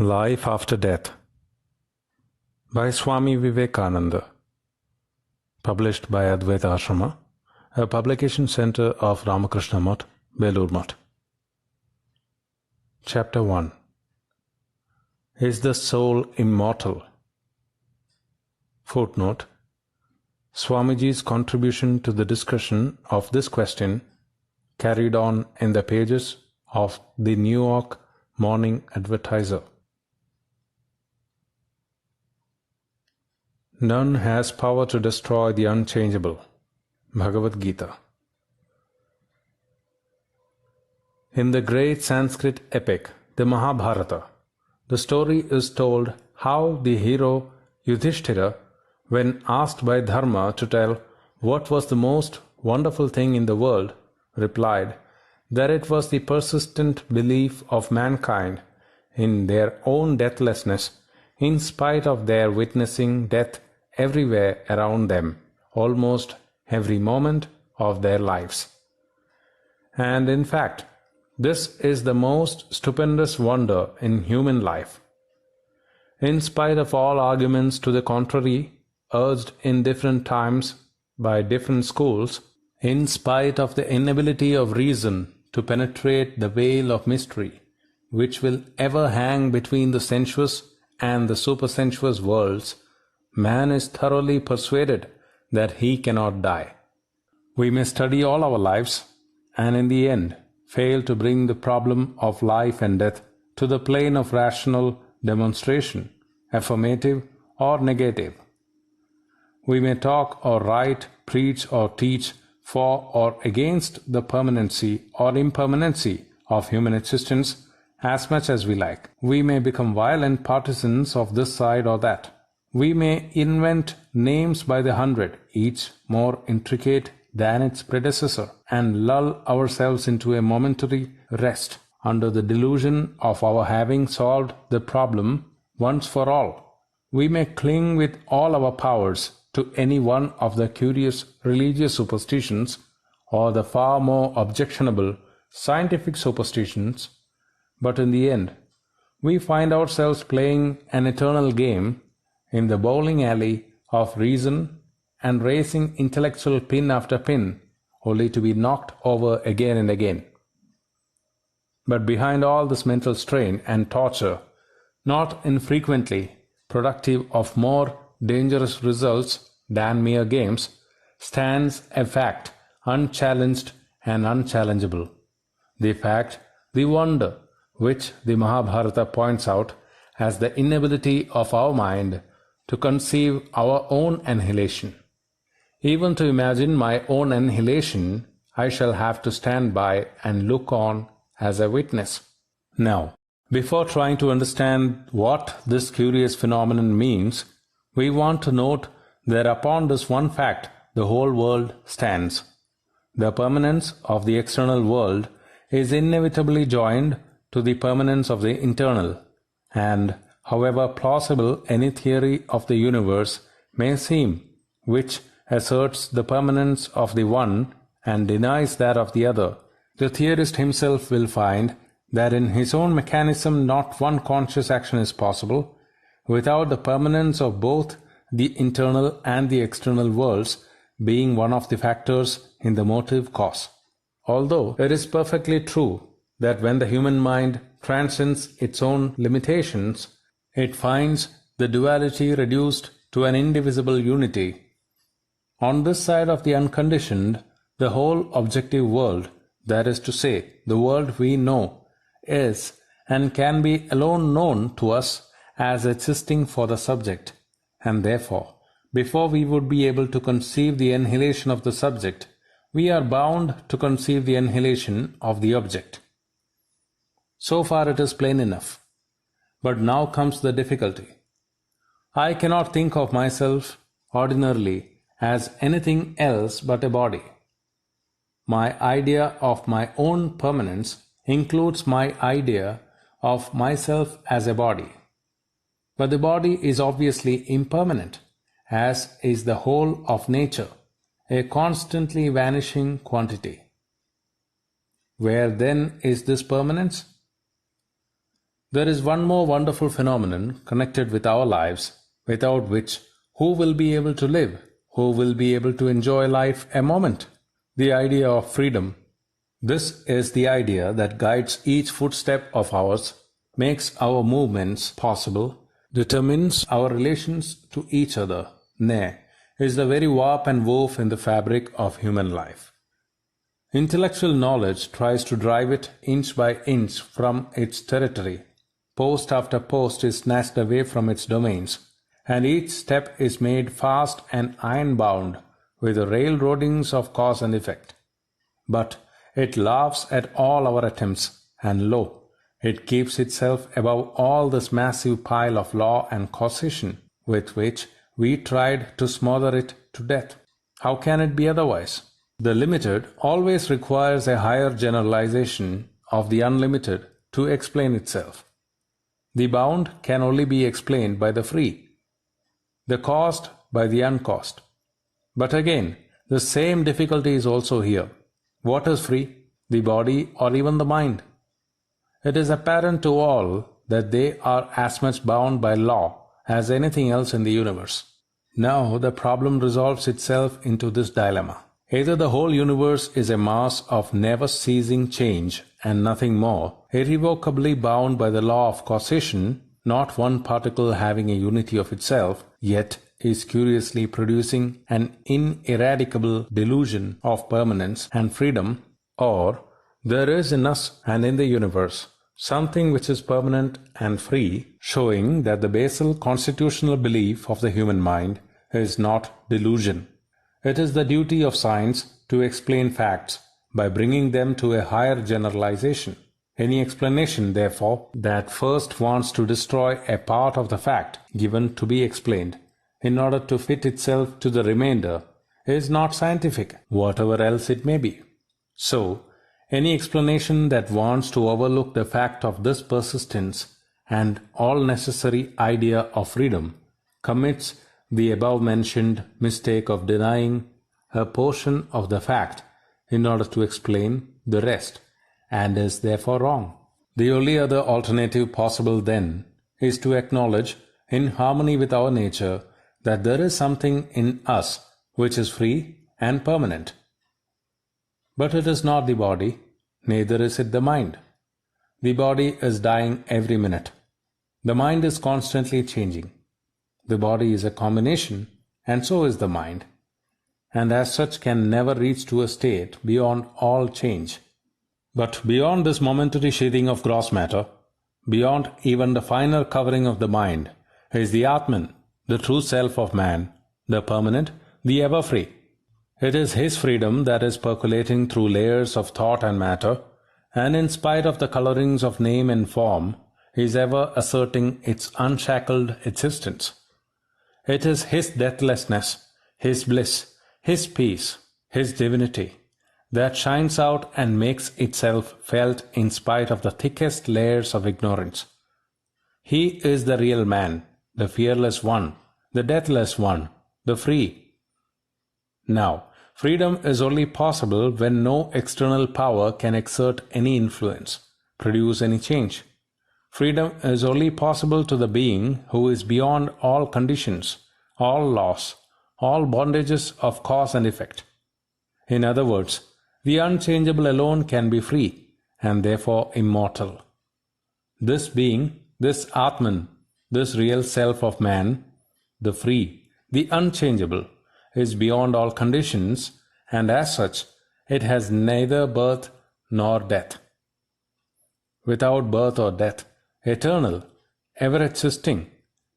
Life After Death by Swami Vivekananda. Published by Advaita Ashrama, a publication center of Ramakrishna Mutt, Belur Mutt. Chapter 1. Is the soul immortal? Footnote. Swamiji's contribution to the discussion of this question carried on in the pages of the New York Morning Advertiser. None has power to destroy the unchangeable. Bhagavad Gita. In the great Sanskrit epic, the Mahabharata, the story is told how the hero Yudhishthira, when asked by Dharma to tell what was the most wonderful thing in the world, replied that it was the persistent belief of mankind in their own deathlessness, in spite of their witnessing death everywhere around them, almost every moment of their lives. And in fact, this is the most stupendous wonder in human life. In spite of all arguments to the contrary, urged in different times by different schools, in spite of the inability of reason to penetrate the veil of mystery, which will ever hang between the sensuous and the supersensuous worlds, man is thoroughly persuaded that he cannot die. We may study all our lives, and in the end fail to bring the problem of life and death to the plane of rational demonstration, affirmative or negative. We may talk or write, preach or teach for or against the permanency or impermanency of human existence as much as we like. We may become violent partisans of this side or that. We may invent names by the hundred, each more intricate than its predecessor, and lull ourselves into a momentary rest under the delusion of our having solved the problem once for all. We may cling with all our powers to any one of the curious religious superstitions or the far more objectionable scientific superstitions, but in the end we find ourselves playing an eternal game in the bowling alley of reason and racing intellectual pin after pin, only to be knocked over again and again. But behind all this mental strain and torture, not infrequently productive of more dangerous results than mere games, stands a fact unchallenged and unchallengeable. The fact, the wonder, which the Mahabharata points out as the inability of our mind to conceive our own annihilation. Even to imagine my own annihilation, I shall have to stand by and look on as a witness. Now, before trying to understand what this curious phenomenon means, we want to note that upon this one fact the whole world stands. The permanence of the external world is inevitably joined to the permanence of the internal, and however plausible any theory of the universe may seem, which asserts the permanence of the one and denies that of the other, the theorist himself will find that in his own mechanism not one conscious action is possible without the permanence of both the internal and the external worlds being one of the factors in the motive cause. Although it is perfectly true that when the human mind transcends its own limitations, it finds the duality reduced to an indivisible unity. On this side of the unconditioned, the whole objective world, that is to say, the world we know, is and can be alone known to us as existing for the subject, and therefore, before we would be able to conceive the annihilation of the subject, we are bound to conceive the annihilation of the object. So far it is plain enough. But now comes the difficulty. I cannot think of myself ordinarily as anything else but a body. My idea of my own permanence includes my idea of myself as a body. But the body is obviously impermanent, as is the whole of nature, a constantly vanishing quantity. Where then is this permanence? There is one more wonderful phenomenon connected with our lives, without which who will be able to live? Who will be able to enjoy life a moment? The idea of freedom. This is the idea that guides each footstep of ours, makes our movements possible, determines our relations to each other, nay, is the very warp and woof in the fabric of human life. Intellectual knowledge tries to drive it inch by inch from its territory. Post after post is snatched away from its domains, and each step is made fast and iron-bound with the railroadings of cause and effect. But it laughs at all our attempts, and lo, it keeps itself above all this massive pile of law and causation with which we tried to smother it to death. How can it be otherwise? The limited always requires a higher generalization of the unlimited to explain itself. The bound can only be explained by the free, the caused by the uncaused. But again, the same difficulty is also here. What is free, the body or even the mind? It is apparent to all that they are as much bound by law as anything else in the universe. Now the problem resolves itself into this dilemma. Either the whole universe is a mass of never-ceasing change and nothing more, irrevocably bound by the law of causation, not one particle having a unity of itself, yet is curiously producing an ineradicable delusion of permanence and freedom, or there is in us and in the universe something which is permanent and free, showing that the basal constitutional belief of the human mind is not delusion. It is the duty of science to explain facts by bringing them to a higher generalization. Any explanation, therefore, that first wants to destroy a part of the fact given to be explained in order to fit itself to the remainder is not scientific, whatever else it may be. So, any explanation that wants to overlook the fact of this persistence and all necessary idea of freedom commits the above-mentioned mistake of denying a portion of the fact in order to explain the rest, and is therefore wrong. The only other alternative possible then is to acknowledge, in harmony with our nature, that there is something in us which is free and permanent. But it is not the body, neither is it the mind. The body is dying every minute. The mind is constantly changing. The body is a combination, and so is the mind, and as such can never reach to a state beyond all change. But beyond this momentary sheathing of gross matter, beyond even the finer covering of the mind, is the Atman, the true self of man, the permanent, the ever-free. It is his freedom that is percolating through layers of thought and matter, and in spite of the colorings of name and form, is ever asserting its unshackled existence. It is his deathlessness, his bliss, his peace, his divinity, that shines out and makes itself felt in spite of the thickest layers of ignorance. He is the real man, the fearless one, the deathless one, the free. Now, freedom is only possible when no external power can exert any influence, produce any change. Freedom is only possible to the being who is beyond all conditions, all laws, all bondages of cause and effect. In other words, the unchangeable alone can be free, and therefore immortal. This being, this Atman, this real self of man, the free, the unchangeable, is beyond all conditions, and as such, it has neither birth nor death. Without birth or death, eternal, ever-existing,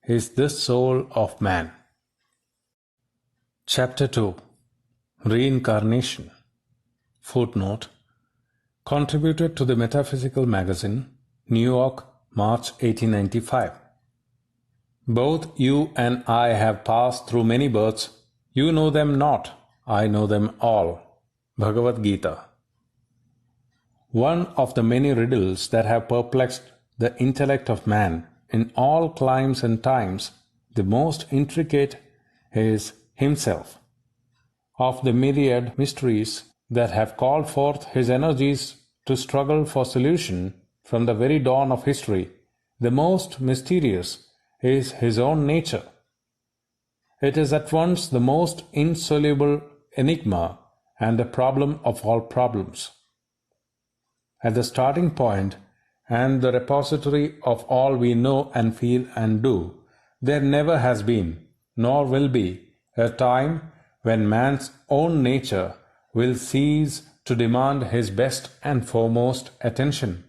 is this soul of man. Chapter 2. Reincarnation. Footnote. Contributed to the Metaphysical Magazine, New York, March 1895. Both you and I have passed through many births. You know them not, I know them all. Bhagavad Gita. One of the many riddles that have perplexed the intellect of man in all climes and times, the most intricate is himself. Of the myriad mysteries that have called forth his energies to struggle for solution from the very dawn of history, the most mysterious is his own nature. It is at once the most insoluble enigma and the problem of all problems. At the starting point and the repository of all we know and feel and do, there never has been, nor will be, a time when man's own nature will cease to demand his best and foremost attention.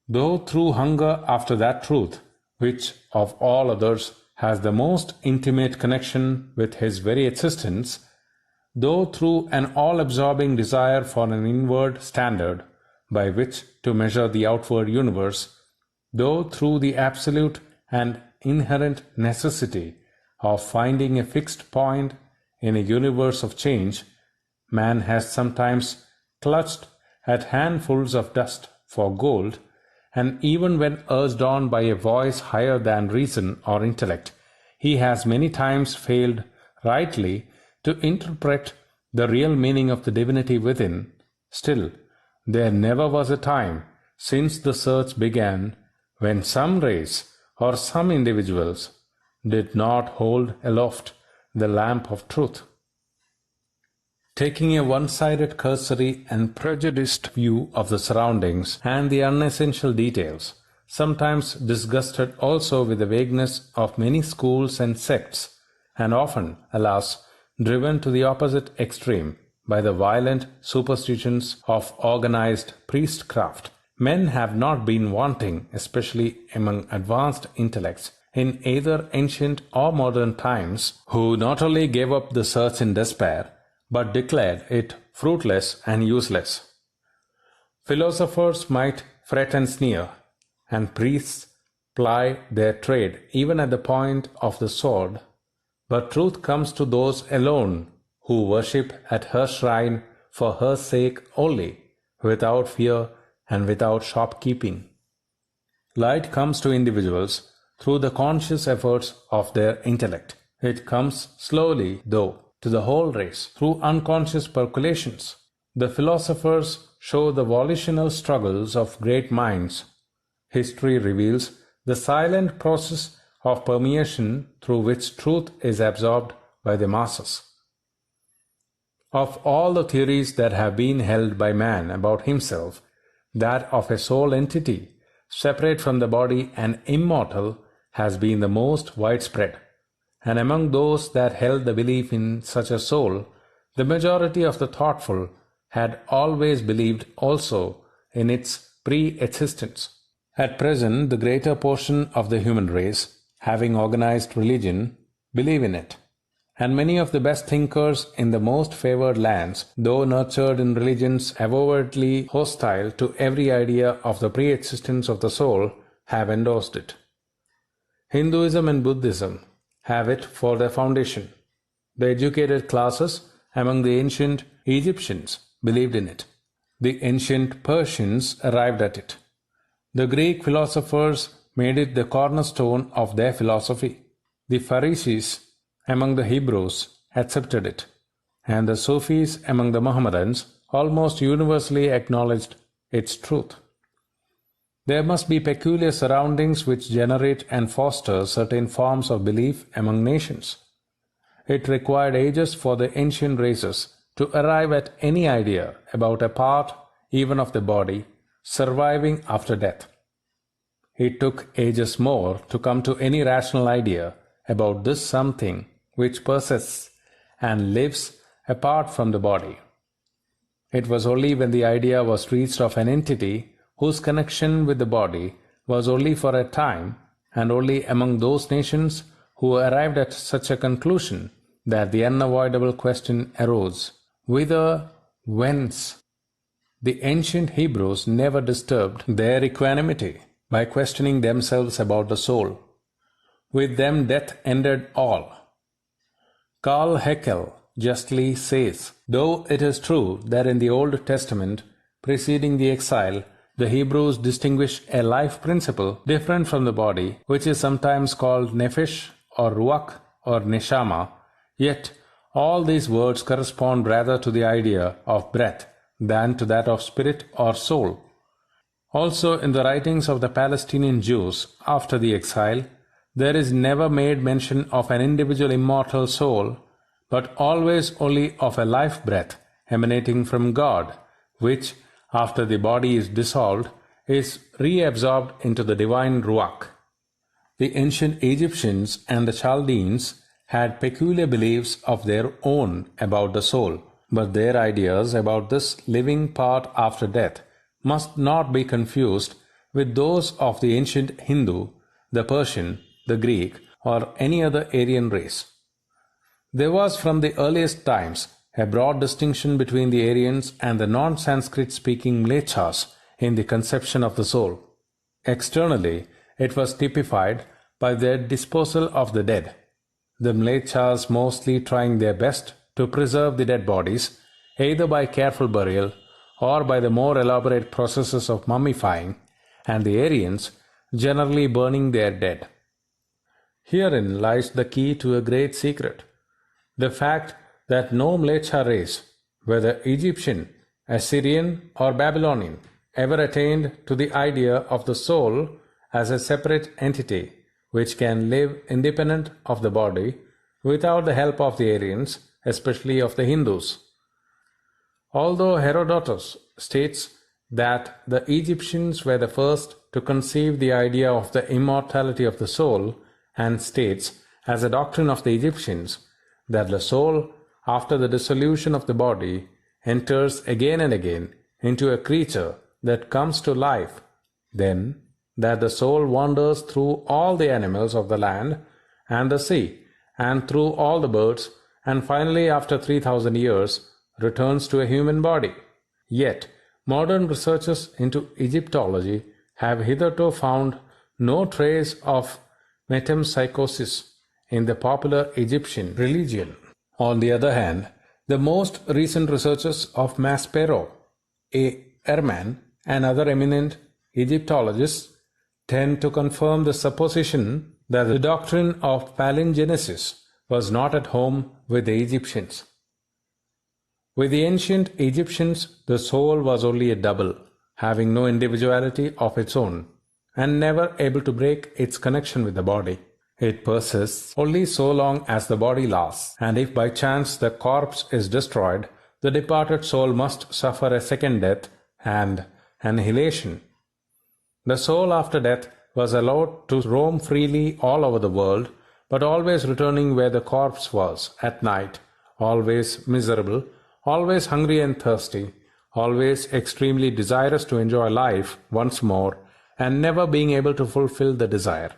Though through hunger after that truth, which of all others has the most intimate connection with his very existence, though through an all-absorbing desire for an inward standard by which to measure the outward universe, though through the absolute and inherent necessity of finding a fixed point in a universe of change, man has sometimes clutched at handfuls of dust for gold, and even when urged on by a voice higher than reason or intellect, he has many times failed rightly to interpret the real meaning of the divinity within. Still, there never was a time since the search began when some race or some individuals did not hold aloft the lamp of truth. Taking a one-sided, cursory and prejudiced view of the surroundings and the unessential details, sometimes disgusted also with the vagueness of many schools and sects, and often, alas, driven to the opposite extreme by the violent superstitions of organized priestcraft, men have not been wanting, especially among advanced intellects, in either ancient or modern times, who not only gave up the search in despair, but declared it fruitless and useless. Philosophers might fret and sneer, and priests ply their trade even at the point of the sword, but truth comes to those alone who worship at her shrine for her sake only, without fear and without shopkeeping. Light comes to individuals through the conscious efforts of their intellect. It comes slowly, though, to the whole race through unconscious percolations. The philosophers show the volitional struggles of great minds. History reveals the silent process of permeation through which truth is absorbed by the masses. Of all the theories that have been held by man about himself, that of a soul entity, separate from the body and immortal, has been the most widespread. And among those that held the belief in such a soul, the majority of the thoughtful had always believed also in its pre-existence. At present, the greater portion of the human race, having organized religion, believe in it. And many of the best thinkers in the most favored lands, though nurtured in religions overtly hostile to every idea of the pre-existence of the soul, have endorsed it. Hinduism and Buddhism have it for their foundation. The educated classes among the ancient Egyptians believed in it. The ancient Persians arrived at it. The Greek philosophers made it the cornerstone of their philosophy. The Pharisees among the Hebrews accepted it, and the Sufis among the Mohammedans almost universally acknowledged its truth. There must be peculiar surroundings which generate and foster certain forms of belief among nations. It required ages for the ancient races to arrive at any idea about a part, even of the body, surviving after death. It took ages more to come to any rational idea about this something which persists and lives apart from the body. It was only when the idea was reached of an entity whose connection with the body was only for a time, and only among those nations who arrived at such a conclusion, that the unavoidable question arose: whither, whence? The ancient Hebrews never disturbed their equanimity by questioning themselves about the soul. With them death ended all. Karl Haeckel justly says, though it is true that in the Old Testament preceding the exile, the Hebrews distinguish a life principle different from the body, which is sometimes called nephesh or ruach or neshama, yet all these words correspond rather to the idea of breath than to that of spirit or soul. Also, in the writings of the Palestinian Jews after the exile, there is never made mention of an individual immortal soul, but always only of a life breath emanating from God, which, after the body is dissolved, is reabsorbed into the divine Ruach. The ancient Egyptians and the Chaldeans had peculiar beliefs of their own about the soul, but their ideas about this living part after death must not be confused with those of the ancient Hindu, the Persian, the Greek, or any other Aryan race. There was from the earliest times a broad distinction between the Aryans and the non-Sanskrit speaking Mlechas in the conception of the soul. Externally, it was typified by their disposal of the dead, the Mlechas mostly trying their best to preserve the dead bodies, either by careful burial or by the more elaborate processes of mummifying, and the Aryans generally burning their dead. Herein lies the key to a great secret. The fact that no Mlecha race, whether Egyptian, Assyrian, or Babylonian, ever attained to the idea of the soul as a separate entity which can live independent of the body without the help of the Aryans, especially of the Hindus. Although Herodotus states that the Egyptians were the first to conceive the idea of the immortality of the soul, and states, as a doctrine of the Egyptians, that the soul, after the dissolution of the body, enters again and again into a creature that comes to life, then that the soul wanders through all the animals of the land and the sea, and through all the birds, and finally, after 3,000 years, returns to a human body. Yet, modern researches into Egyptology have hitherto found no trace of metempsychosis in the popular Egyptian religion. On the other hand, the most recent researches of Maspero, A. Ehrman, and other eminent Egyptologists tend to confirm the supposition that the doctrine of palingenesis was not at home with the Egyptians. With the ancient Egyptians, the soul was only a double, having no individuality of its own, and never able to break its connection with the body. It persists only so long as the body lasts, and if by chance the corpse is destroyed, the departed soul must suffer a second death and annihilation. The soul after death was allowed to roam freely all over the world, but always returning where the corpse was at night, always miserable, always hungry and thirsty, always extremely desirous to enjoy life once more, and never being able to fulfill the desire.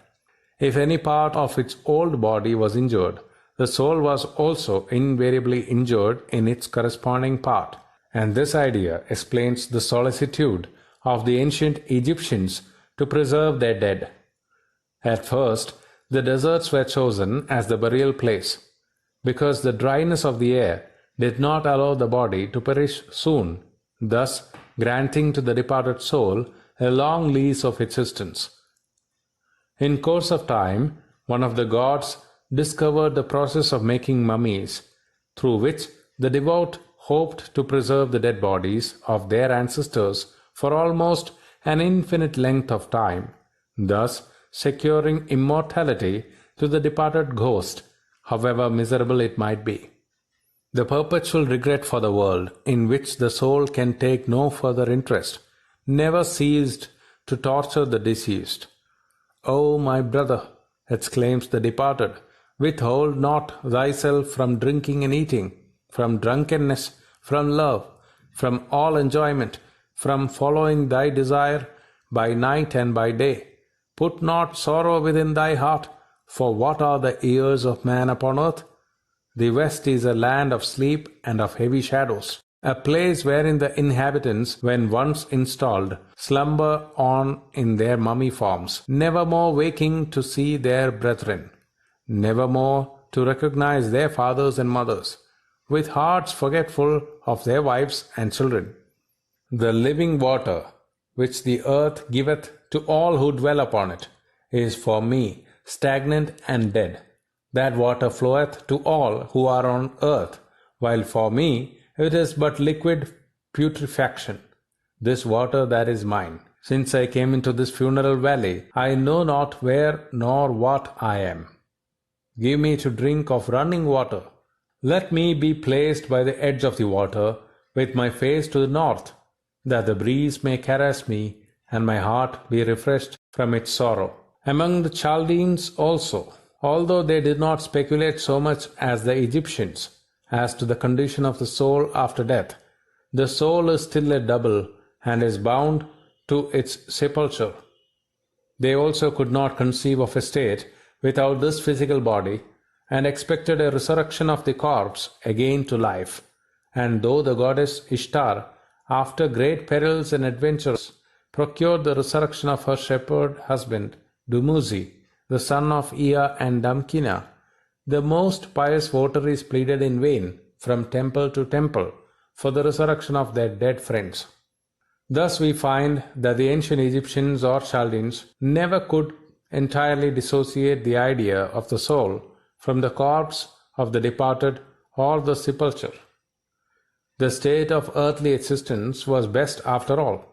If any part of its old body was injured, the soul was also invariably injured in its corresponding part, and this idea explains the solicitude of the ancient Egyptians to preserve their dead. At first, the deserts were chosen as the burial place, because the dryness of the air did not allow the body to perish soon, thus granting to the departed soul a long lease of existence. In course of time, one of the gods discovered the process of making mummies, through which the devout hoped to preserve the dead bodies of their ancestors for almost an infinite length of time, thus securing immortality to the departed ghost, however miserable it might be. The perpetual regret for the world, in which the soul can take no further interest, never ceased to torture the deceased. "O my brother," exclaims the departed, "withhold not thyself from drinking and eating, from drunkenness, from love, from all enjoyment, from following thy desire by night and by day. Put not sorrow within thy heart, for what are the years of man upon earth? The West is a land of sleep and of heavy shadows, a place wherein the inhabitants, when once installed, slumber on in their mummy forms, never more waking to see their brethren, never more to recognize their fathers and mothers, with hearts forgetful of their wives and children. The living water, which the earth giveth to all who dwell upon it, is for me stagnant and dead. That water floweth to all who are on earth, while for me it is but liquid putrefaction. This water that is mine, Since I came into this funeral valley, I know not where nor what I am. Give me to drink of running water. Let me be placed by the edge of the water, with my face to the north, that the breeze may caress me, and my heart be refreshed from its sorrow. Among the Chaldeans also, although they did not speculate so much as the Egyptians as to the condition of the soul after death, the soul is still a double and is bound to its sepulture. They also could not conceive of a state without this physical body, and expected a resurrection of the corpse again to life. And though the goddess Ishtar, after great perils and adventures, procured the resurrection of her shepherd husband, Dumuzi, the son of Ea and Damkina, the most pious votaries pleaded in vain from temple to temple for the resurrection of their dead friends. Thus we find that the ancient Egyptians or Chaldeans never could entirely dissociate the idea of the soul from the corpse of the departed or the sepulture. The state of earthly existence was best after all,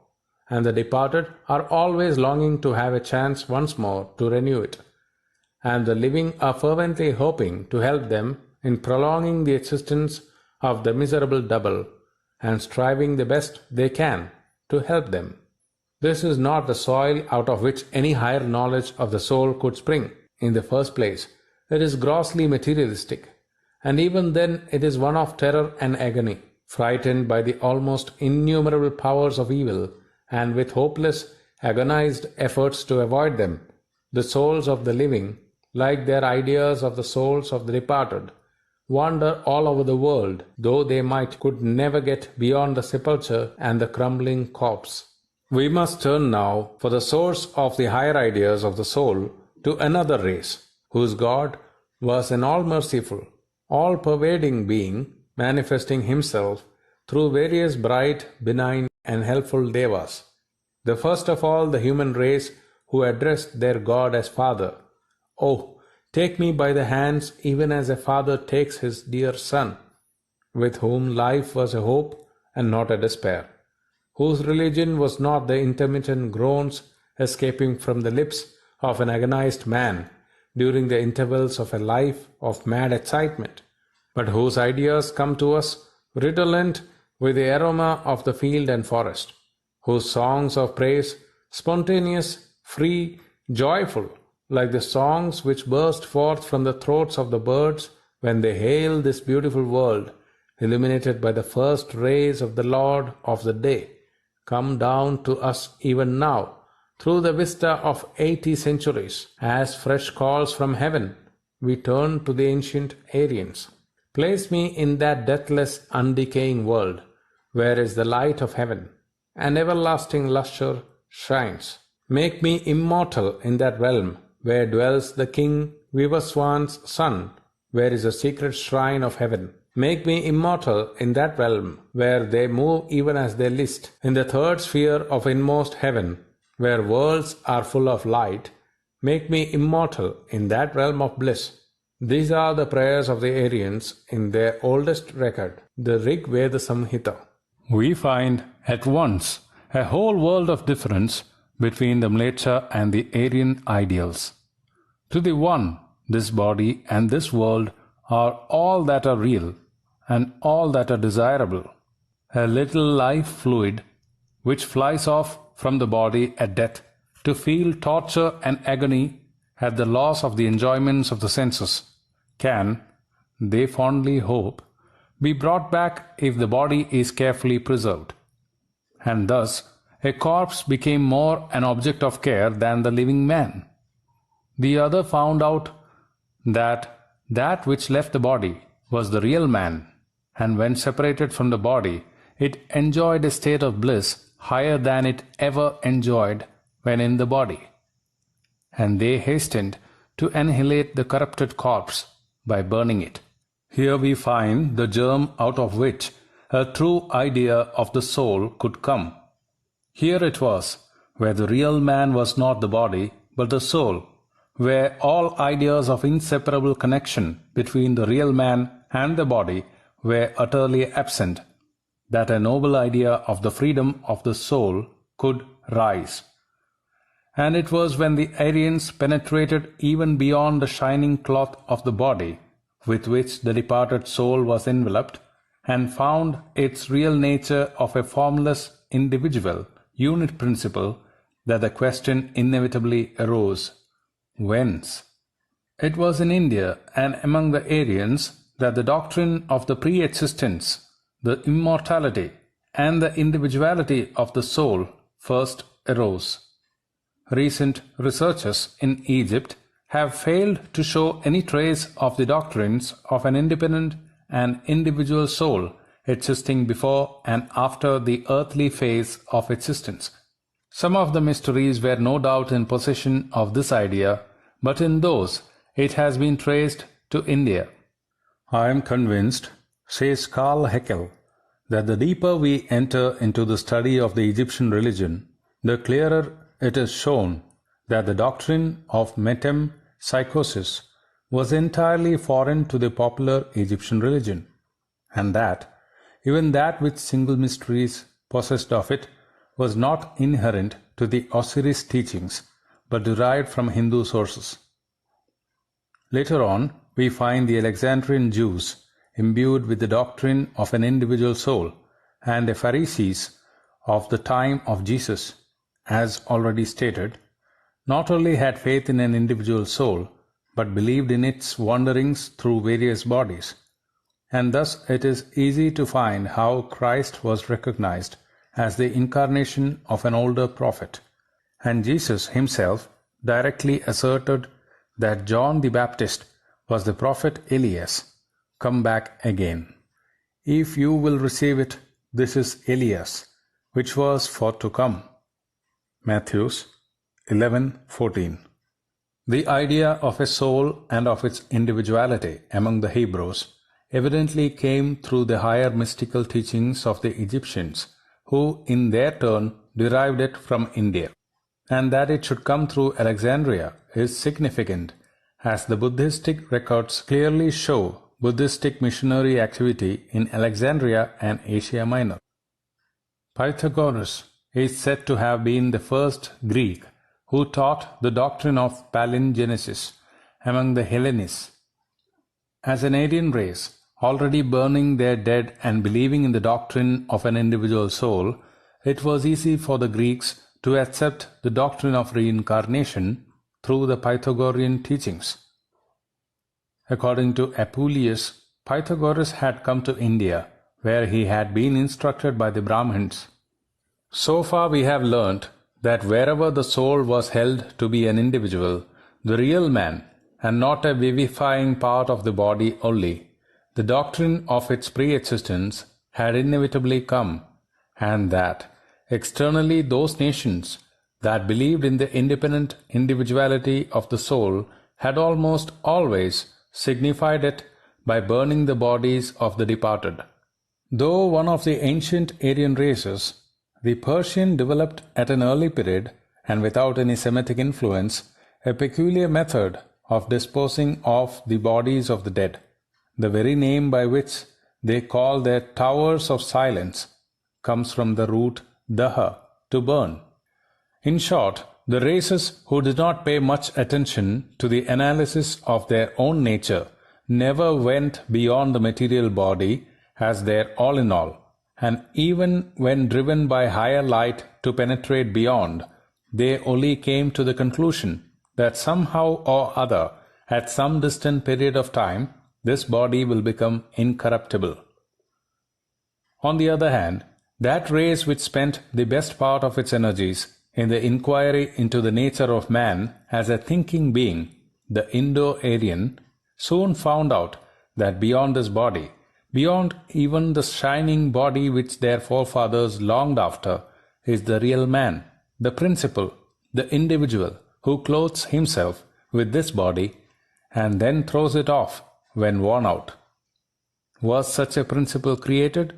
and the departed are always longing to have a chance once more to renew it, and the living are fervently hoping to help them in prolonging the existence of the miserable double, and striving the best they can to help them. This is not the soil out of which any higher knowledge of the soul could spring. In the first place, it is grossly materialistic, and even then it is one of terror and agony, frightened by the almost innumerable powers of evil, and with hopeless, agonized efforts to avoid them. The souls of the living, like their ideas of the souls of the departed, wander all over the world, though they could never get beyond the sepulchre and the crumbling corpse. We must turn now for the source of the higher ideas of the soul to another race, whose God was an all-merciful, all-pervading being, manifesting himself through various bright, benign, and helpful devas. The first of all, the human race, who addressed their God as Father. "Oh, take me by the hands even as a father takes his dear son," with whom life was a hope and not a despair, whose religion was not the intermittent groans escaping from the lips of an agonized man during the intervals of a life of mad excitement, but whose ideas come to us redolent with the aroma of the field and forest, whose songs of praise, spontaneous, free, joyful, like the songs which burst forth from the throats of the birds when they hail this beautiful world, illuminated by the first rays of the Lord of the day, come down to us even now, through the vista of 80 centuries, as fresh calls from heaven. We turn to the ancient Aryans. Place me in that deathless, undecaying world, where is the light of heaven, and everlasting lustre shines. Make me immortal in that realm, where dwells the King Vivaswan's son, where is a secret shrine of heaven. Make me immortal in that realm, where they move even as they list, in the third sphere of inmost heaven, where worlds are full of light. Make me immortal in that realm of bliss. These are the prayers of the Aryans in their oldest record, the Rig Veda Samhita. We find at once a whole world of difference between the Mleccha and the Aryan ideals. To the one, this body and this world are all that are real and all that are desirable, a little life fluid which flies off from the body at death to feel torture and agony at the loss of the enjoyments of the senses, can, they fondly hope, be brought back if the body is carefully preserved. And thus a corpse became more an object of care than the living man. The other found out that that which left the body was the real man, and when separated from the body, it enjoyed a state of bliss higher than it ever enjoyed when in the body. And they hastened to annihilate the corrupted corpse by burning it. Here we find the germ out of which a true idea of the soul could come. Here it was, where the real man was not the body, but the soul, where all ideas of inseparable connection between the real man and the body were utterly absent, that a noble idea of the freedom of the soul could rise. And it was when the Aryans penetrated even beyond the shining cloth of the body with which the departed soul was enveloped, and found its real nature of a formless, individual, unit principle, that the question inevitably arose: whence? It was in India and among the Aryans that the doctrine of the pre-existence, the immortality, and the individuality of the soul first arose. Recent researches in Egypt have failed to show any trace of the doctrines of an independent and individual soul existing before and after the earthly phase of existence. Some of the mysteries were no doubt in possession of this idea, but in those it has been traced to India. I am convinced, says Carl Heckel, that the deeper we enter into the study of the Egyptian religion, the clearer it is shown that the doctrine of metempsychosis was entirely foreign to the popular Egyptian religion, and that even that which single mysteries possessed of it was not inherent to the Osiris teachings, but derived from Hindu sources. Later on, we find the Alexandrian Jews imbued with the doctrine of an individual soul, and the Pharisees of the time of Jesus, as already stated, not only had faith in an individual soul, but believed in its wanderings through various bodies. And thus it is easy to find how Christ was recognized as the incarnation of an older prophet, and Jesus himself directly asserted that John the Baptist was the prophet Elias, come back again. If you will receive it, this is Elias, which was for to come. Matthew 11:14. The idea of a soul and of its individuality among the Hebrews evidently came through the higher mystical teachings of the Egyptians, who in their turn derived it from India. And that it should come through Alexandria is significant, as the Buddhistic records clearly show Buddhistic missionary activity in Alexandria and Asia Minor. Pythagoras is said to have been the first Greek who taught the doctrine of palingenesis among the Hellenists. As an Aryan race, already burning their dead and believing in the doctrine of an individual soul, it was easy for the Greeks to accept the doctrine of reincarnation through the Pythagorean teachings. According to Apuleius, Pythagoras had come to India, where he had been instructed by the Brahmins. So far we have learnt that wherever the soul was held to be an individual, the real man, and not a vivifying part of the body only, the doctrine of its pre-existence had inevitably come, and that externally those nations that believed in the independent individuality of the soul had almost always signified it by burning the bodies of the departed. Though one of the ancient Aryan races, the Persian developed at an early period, and without any Semitic influence, a peculiar method of disposing of the bodies of the dead. The very name by which they call their towers of silence comes from the root daha, to burn. In short, the races who did not pay much attention to the analysis of their own nature never went beyond the material body as their all-in-all, and even when driven by higher light to penetrate beyond, they only came to the conclusion that somehow or other, at some distant period of time, this body will become incorruptible. On the other hand, that race which spent the best part of its energies in the inquiry into the nature of man as a thinking being, the Indo-Aryan, soon found out that beyond this body, beyond even the shining body which their forefathers longed after, is the real man, the principle, the individual, who clothes himself with this body and then throws it off when worn out. Was such a principle created?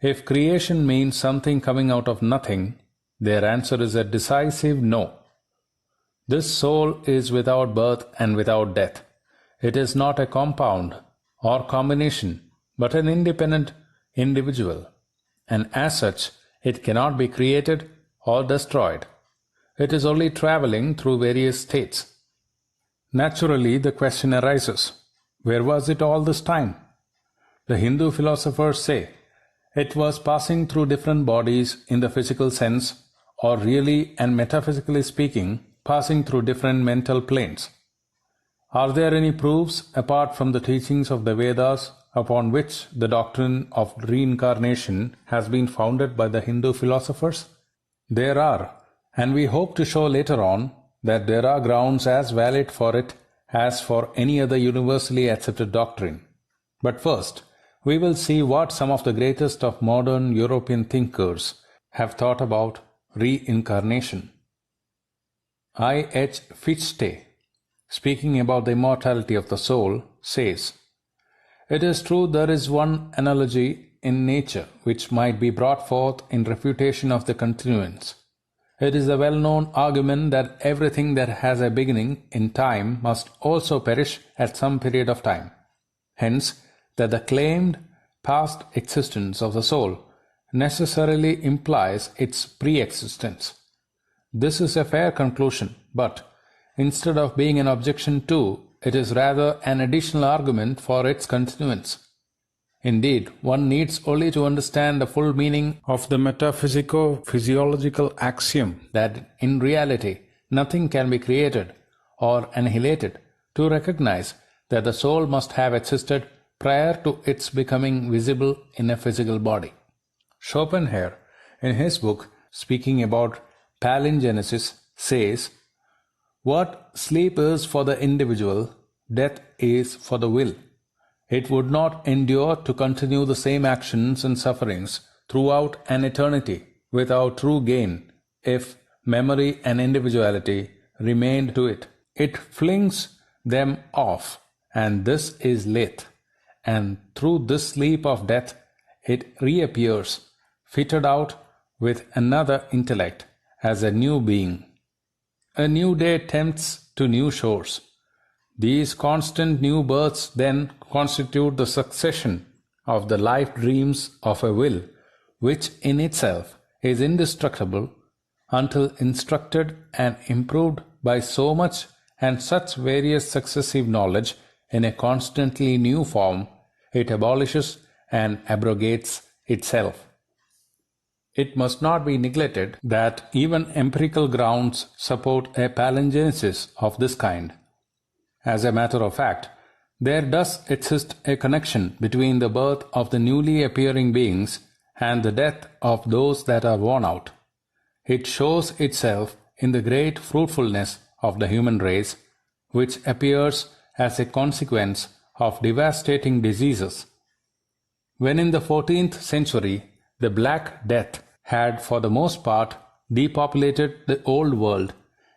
If creation means something coming out of nothing, their answer is a decisive no. This soul is without birth and without death. It is not a compound or combination, but an independent individual, and as such, it cannot be created or destroyed. It is only traveling through various states. Naturally, the question arises, where was it all this time? The Hindu philosophers say it was passing through different bodies in the physical sense, or really and metaphysically speaking, passing through different mental planes. Are there any proofs apart from the teachings of the Vedas upon which the doctrine of reincarnation has been founded by the Hindu philosophers? There are, and we hope to show later on that there are grounds as valid for it as for any other universally accepted doctrine. But first, we will see what some of the greatest of modern European thinkers have thought about reincarnation. I. H. Fichte, speaking about the immortality of the soul, says, "It is true there is one analogy in nature which might be brought forth in refutation of the continuance. It is a well-known argument that everything that has a beginning in time must also perish at some period of time. Hence, that the claimed past existence of the soul necessarily implies its pre-existence. This is a fair conclusion, but instead of being an objection to, it is rather an additional argument for its continuance. Indeed, one needs only to understand the full meaning of the metaphysico-physiological axiom that in reality nothing can be created or annihilated to recognize that the soul must have existed prior to its becoming visible in a physical body." Schopenhauer, in his book speaking about palingenesis, says, "What sleep is for the individual, death is for the will. It would not endure to continue the same actions and sufferings throughout an eternity without true gain if memory and individuality remained to it. It flings them off, and this is late, and through this sleep of death it reappears, fitted out with another intellect as a new being. A new day tempts to new shores. These constant new births then constitute the succession of the life dreams of a will, which in itself is indestructible until instructed and improved by so much and such various successive knowledge in a constantly new form, it abolishes and abrogates itself." It must not be neglected that even empirical grounds support a palingenesis of this kind. As a matter of fact, there does exist a connection between the birth of the newly appearing beings and the death of those that are worn out. It shows itself in the great fruitfulness of the human race, which appears as a consequence of devastating diseases. When in the 14th century the Black Death had for the most part depopulated the old world,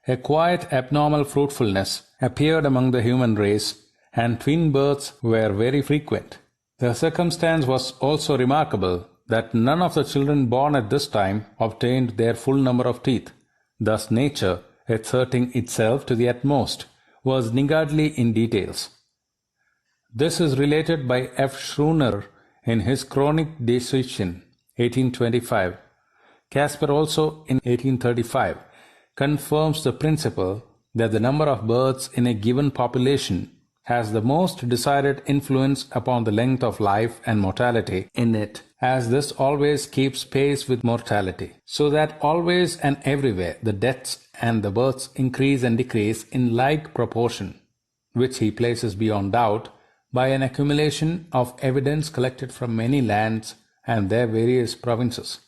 a quiet abnormal fruitfulness appeared among the human race, and twin births were very frequent. The circumstance was also remarkable that none of the children born at this time obtained their full number of teeth. Thus nature, exerting itself to the utmost, was niggardly in details. This is related by F. Schruner in his Chronic Decision, 1825. Casper also in 1835 confirms the principle that the number of births in a given population has the most decided influence upon the length of life and mortality in it, as this always keeps pace with mortality, so that always and everywhere the deaths and the births increase and decrease in like proportion, which he places beyond doubt by an accumulation of evidence collected from many lands and their various provinces.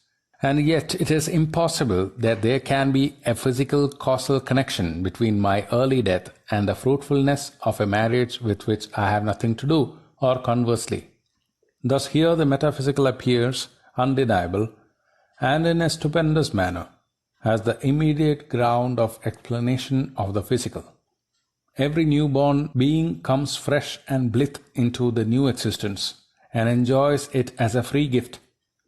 And yet it is impossible that there can be a physical causal connection between my early death and the fruitfulness of a marriage with which I have nothing to do, or conversely. Thus here the metaphysical appears undeniable, and in a stupendous manner, as the immediate ground of explanation of the physical. Every newborn being comes fresh and blithe into the new existence, and enjoys it as a free gift.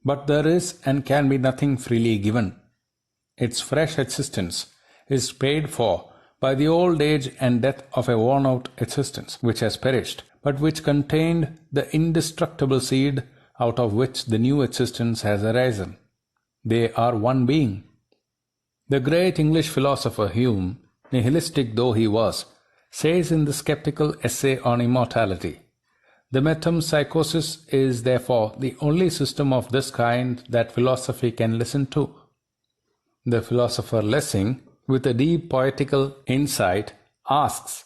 But there is and can be nothing freely given. Its fresh existence is paid for by the old age and death of a worn-out existence which has perished, but which contained the indestructible seed out of which the new existence has arisen. They are one being. The great English philosopher Hume, nihilistic though he was, says in the skeptical essay on immortality, "The metempsychosis is therefore the only system of this kind that philosophy can listen to." The philosopher Lessing, with a deep poetical insight, asks,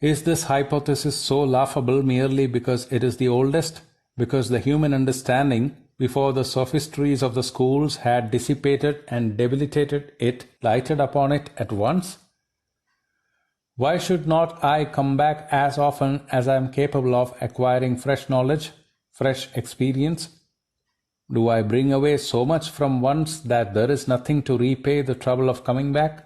"Is this hypothesis so laughable merely because it is the oldest, because the human understanding, before the sophistries of the schools had dissipated and debilitated it, lighted upon it at once? Why should not I come back as often as I am capable of acquiring fresh knowledge, fresh experience? Do I bring away so much from once that there is nothing to repay the trouble of coming back?"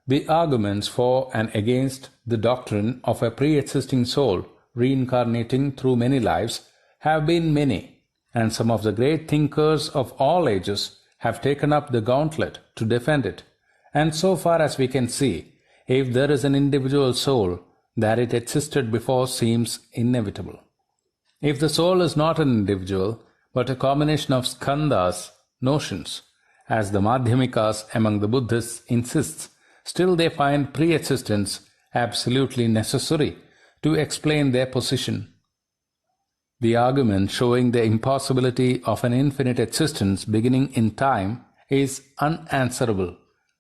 The arguments for and against the doctrine of a pre-existing soul reincarnating through many lives have been many, and some of the great thinkers of all ages have taken up the gauntlet to defend it. And so far as we can see, if there is an individual soul, that it existed before seems inevitable. If the soul is not an individual, but a combination of skandhas, notions, as the Madhyamikas among the Buddhists insists, still they find pre-existence absolutely necessary to explain their position. The argument showing the impossibility of an infinite existence beginning in time is unanswerable,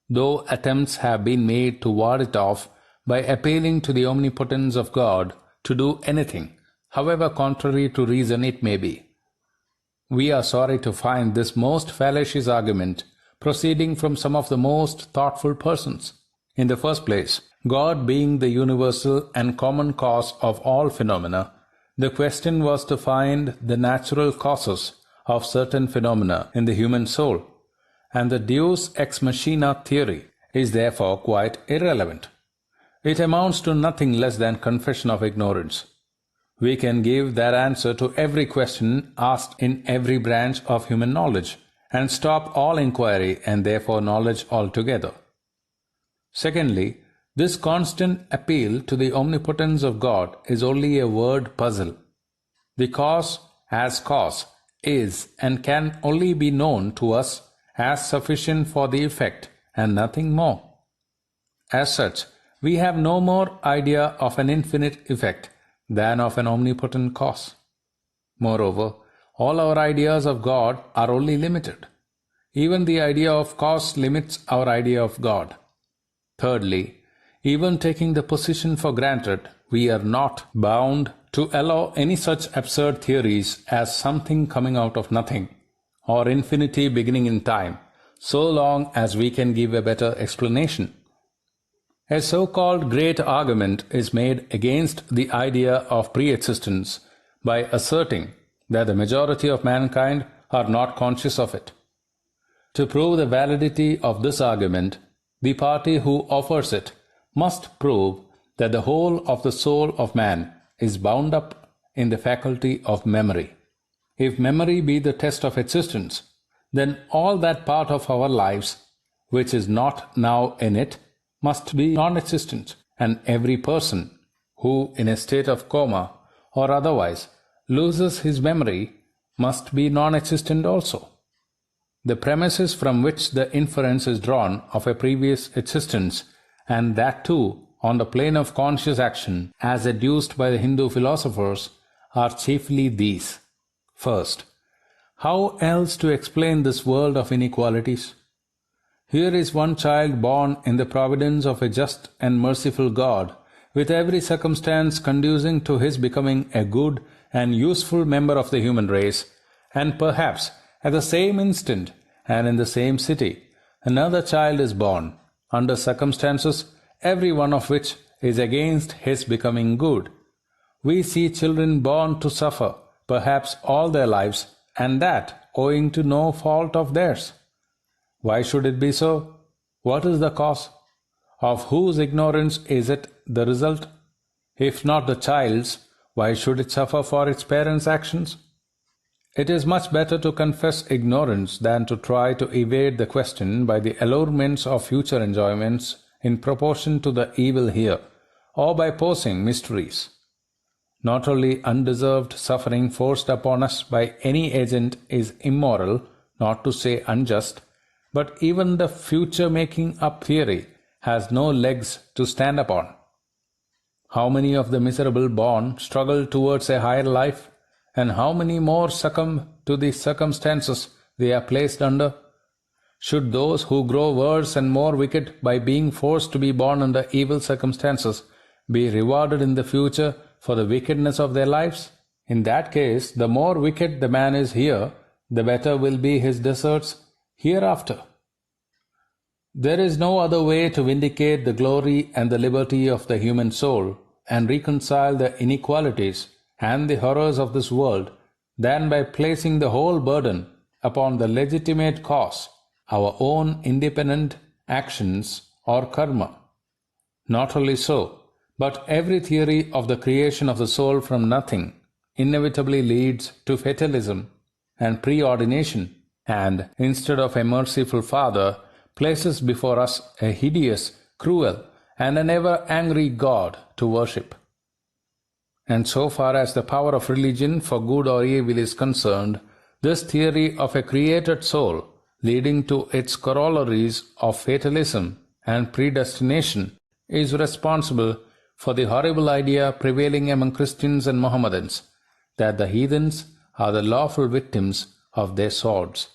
though attempts have been made to ward it off by appealing to the omnipotence of God to do anything, however contrary to reason it may be. We are sorry to find this most fallacious argument proceeding from some of the most thoughtful persons. In the first place, God being the universal and common cause of all phenomena, the question was to find the natural causes of certain phenomena in the human soul, and the Deus ex machina theory is therefore quite irrelevant. It amounts to nothing less than confession of ignorance. We can give that answer to every question asked in every branch of human knowledge, and stop all inquiry and therefore knowledge altogether. Secondly, this constant appeal to the omnipotence of God is only a word puzzle. The cause, as cause, is and can only be known to us as sufficient for the effect and nothing more. As such, we have no more idea of an infinite effect than of an omnipotent cause. Moreover, all our ideas of God are only limited. Even the idea of cause limits our idea of God. Thirdly, even taking the position for granted, we are not bound to allow any such absurd theories as something coming out of nothing, or infinity beginning in time, so long as we can give a better explanation. A so-called great argument is made against the idea of pre-existence by asserting that the majority of mankind are not conscious of it. To prove the validity of this argument, the party who offers it must prove that the whole of the soul of man is bound up in the faculty of memory. If memory be the test of existence, then all that part of our lives which is not now in it must be non-existent, and every person who, in a state of coma or otherwise, loses his memory must be non-existent also. The premises from which the inference is drawn of a previous existence, and that too on the plane of conscious action as adduced by the Hindu philosophers, are chiefly these. First, how else to explain this world of inequalities? Here is one child born in the providence of a just and merciful God, with every circumstance conducing to his becoming a good and useful member of the human race, and perhaps at the same instant and in the same city, another child is born, under circumstances every one of which is against his becoming good. We see children born to suffer, perhaps all their lives, and that owing to no fault of theirs. Why should it be so? What is the cause? Of whose ignorance is it the result? If not the child's, why should it suffer for its parents' actions? It is much better to confess ignorance than to try to evade the question by the allurements of future enjoyments in proportion to the evil here, or by posing mysteries. Not only undeserved suffering forced upon us by any agent is immoral, not to say unjust, But even the future making up theory has no legs to stand upon. How many of the miserable born struggle towards a higher life, and how many more succumb to the circumstances they are placed under? Should those who grow worse and more wicked by being forced to be born under evil circumstances be rewarded in the future for the wickedness of their lives? In that case, the more wicked the man is here, the better will be his deserts hereafter. There is no other way to vindicate the glory and the liberty of the human soul and reconcile the inequalities and the horrors of this world than by placing the whole burden upon the legitimate cause, our own independent actions or karma. Not only so, but every theory of the creation of the soul from nothing inevitably leads to fatalism and preordination, and instead of a merciful Father, places before us a hideous, cruel, and an ever-angry God to worship. And so far as the power of religion for good or evil is concerned, this theory of a created soul, leading to its corollaries of fatalism and predestination, is responsible for the horrible idea prevailing among Christians and Mohammedans, that the heathens are the lawful victims of their swords,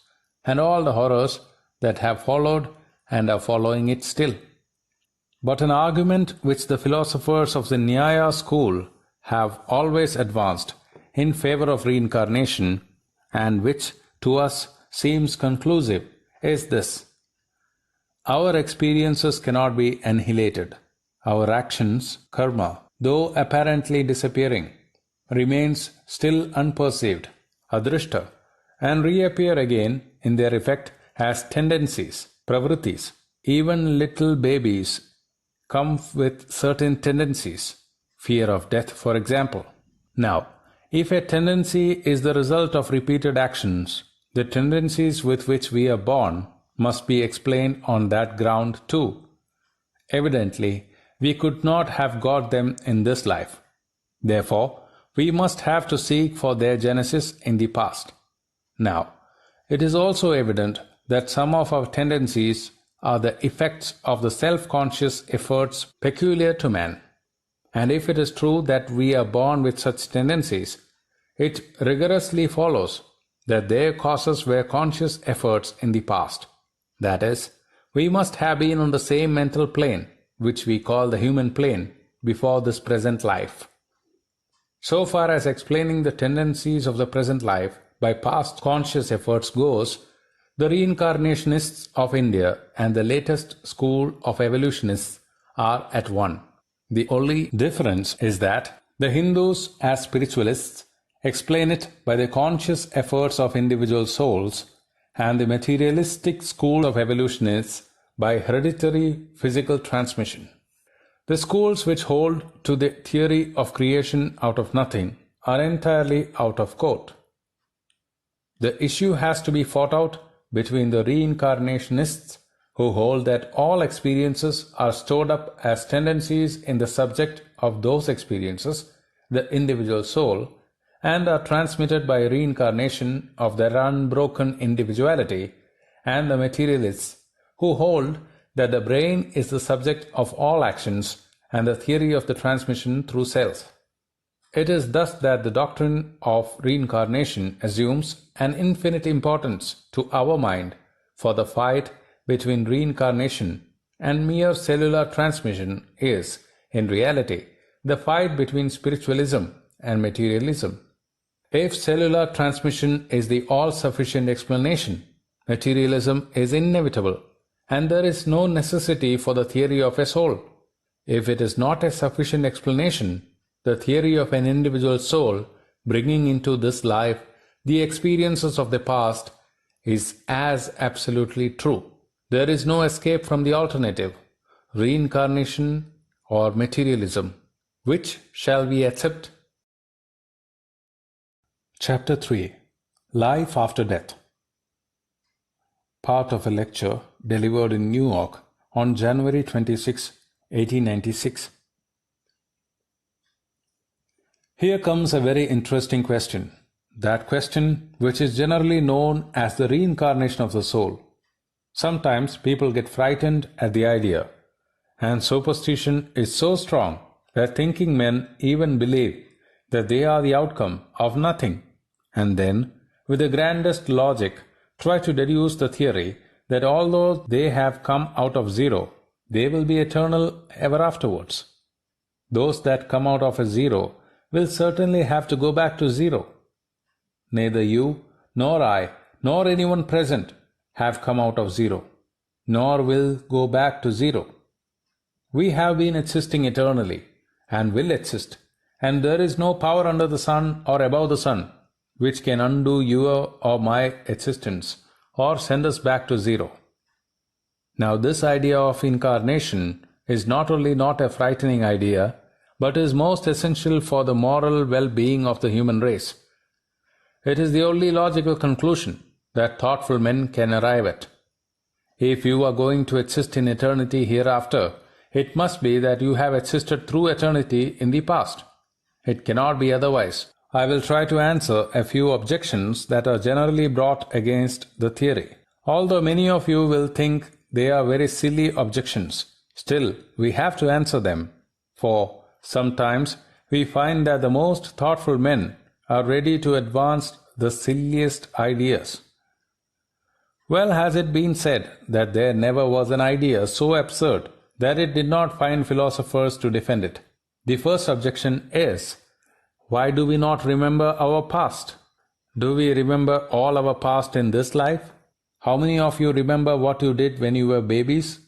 and all the horrors that have followed and are following it still. But an argument which the philosophers of the Nyaya school have always advanced in favor of reincarnation, and which to us seems conclusive, is this: our experiences cannot be annihilated. Our actions, karma, though apparently disappearing, remains still unperceived, adrishta, and reappear again in their effect as tendencies, pravrittis. Even little babies come with certain tendencies, fear of death, for example. Now, if a tendency is the result of repeated actions, the tendencies with which we are born must be explained on that ground too. Evidently, we could not have got them in this life. Therefore, we must have to seek for their genesis in the past. Now, it is also evident that some of our tendencies are the effects of the self-conscious efforts peculiar to man. And if it is true that we are born with such tendencies, it rigorously follows that their causes were conscious efforts in the past. That is, we must have been on the same mental plane, which we call the human plane, before this present life. So far as explaining the tendencies of the present life by past conscious efforts goes, the reincarnationists of India and the latest school of evolutionists are at one. The only difference is that the Hindus, as spiritualists, explain it by the conscious efforts of individual souls, and the materialistic school of evolutionists by hereditary physical transmission. The schools which hold to the theory of creation out of nothing are entirely out of court. The issue has to be fought out between the reincarnationists, who hold that all experiences are stored up as tendencies in the subject of those experiences, the individual soul, and are transmitted by reincarnation of their unbroken individuality, and the materialists, who hold that the brain is the subject of all actions and the theory of the transmission through cells. It is thus that the doctrine of reincarnation assumes an infinite importance to our mind, for the fight between reincarnation and mere cellular transmission is, in reality, the fight between spiritualism and materialism. If cellular transmission is the all-sufficient explanation, materialism is inevitable, and there is no necessity for the theory of a soul. If it is not a sufficient explanation, the theory of an individual soul bringing into this life the experiences of the past is as absolutely true. There is no escape from the alternative, reincarnation or materialism. Which shall we accept? Chapter 3. Life After Death. Part of a lecture delivered in New York on January 26, 1896. Here comes a very interesting question. That question which is generally known as the reincarnation of the soul. Sometimes people get frightened at the idea, and superstition is so strong that thinking men even believe that they are the outcome of nothing, and then, with the grandest logic, try to deduce the theory that although they have come out of zero, they will be eternal ever afterwards. Those that come out of a zero will certainly have to go back to zero. Neither you, nor I, nor anyone present have come out of zero, nor will go back to zero. We have been existing eternally, and will exist, and there is no power under the sun or above the sun which can undo your or my existence or send us back to zero. Now this idea of incarnation is not only not a frightening idea, but is most essential for the moral well-being of the human race. It is the only logical conclusion that thoughtful men can arrive at. If you are going to exist in eternity hereafter, it must be that you have existed through eternity in the past. It cannot be otherwise. I will try to answer a few objections that are generally brought against the theory. Although many of you will think they are very silly objections, still we have to answer them, for sometimes we find that the most thoughtful men are ready to advance the silliest ideas. Well, has it been said that there never was an idea so absurd that it did not find philosophers to defend it? The first objection is, why do we not remember our past? Do we remember all our past in this life? How many of you remember what you did when you were babies?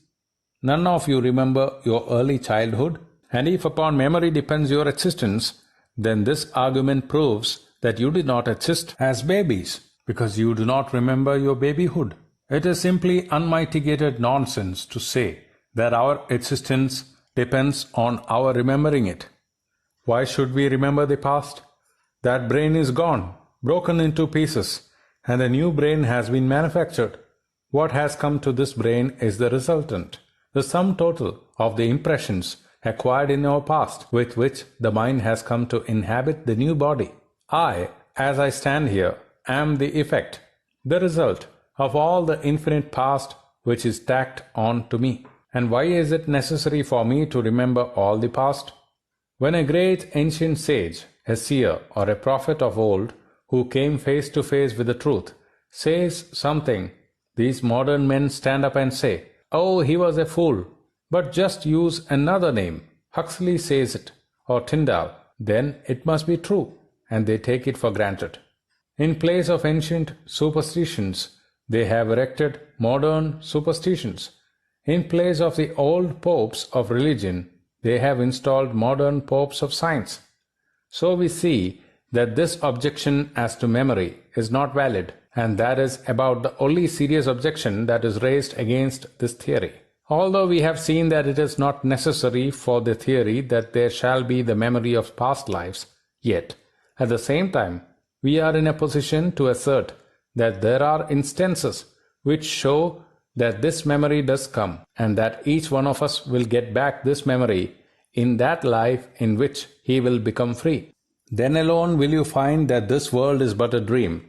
None of you remember your early childhood? And if upon memory depends your existence, then this argument proves that you did not exist as babies, because you do not remember your babyhood. It is simply unmitigated nonsense to say that our existence depends on our remembering it. Why should we remember the past? That brain is gone, broken into pieces, and a new brain has been manufactured. What has come to this brain is the resultant, the sum total of the impressions acquired in our past, with which the mind has come to inhabit the new body. I, as I stand here, am the effect, the result of all the infinite past which is tacked on to me. And why is it necessary for me to remember all the past? When a great ancient sage, a seer or a prophet of old, who came face to face with the truth, says something, these modern men stand up and say, "Oh, he was a fool," but just use another name. Huxley says it, or Tyndall, then it must be true, and they take it for granted. In place of ancient superstitions, they have erected modern superstitions. In place of the old popes of religion, they have installed modern popes of science. So we see that this objection as to memory is not valid, and that is about the only serious objection that is raised against this theory. Although we have seen that it is not necessary for the theory that there shall be the memory of past lives, yet, at the same time, we are in a position to assert that there are instances which show that this memory does come, and that each one of us will get back this memory in that life in which he will become free. Then alone will you find that this world is but a dream.